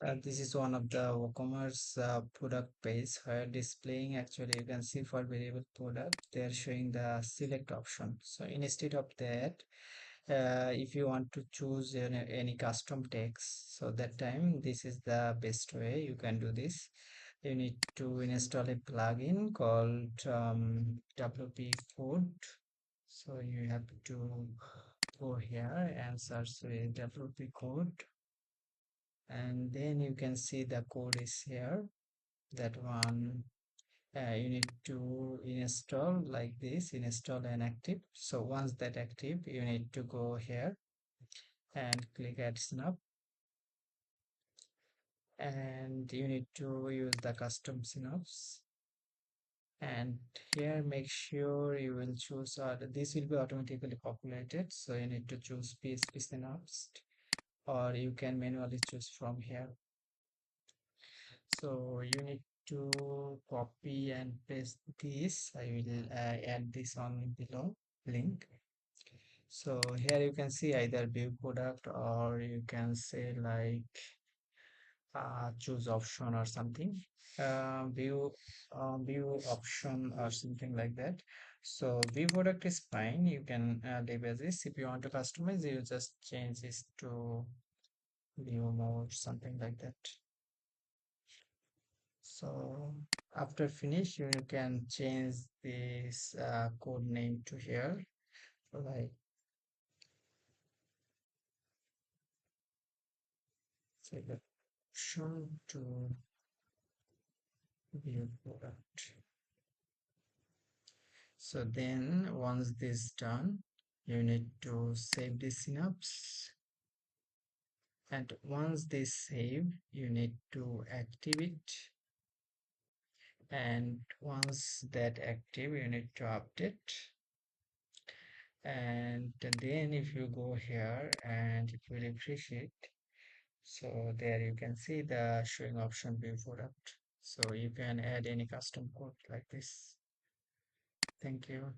This is one of the WooCommerce product page where displaying actually you can see for variable product they're showing the select option. So instead of that, if you want to choose any custom text, so that time this is the best way you can do this. You need to install a plugin called WP Code. So you have to go here and search with WP Code, and then you can see the code is here. That one you need to install like this, install and active. So once that active, you need to go here and click add snap, and you need to use the custom synapse. And here make sure you will choose this will be automatically populated, so you need to choose PHP synapse, or you can manually choose from here. So you need to copy and paste this. I will add this on below link. So here you can see either view product, or you can say like choose option or something. View option or something like that. So view product is fine. You can leave as this. If you want to customize, you just change this to view mode, something like that. So after finish, you can change this code name to here, like selection to view product. So then once this done, you need to save the synapse. And once this save, you need to active it. And once that active, you need to update. And then if you go here and if you refresh it, so there you can see the showing option view product. So you can add any custom code like this. Thank you.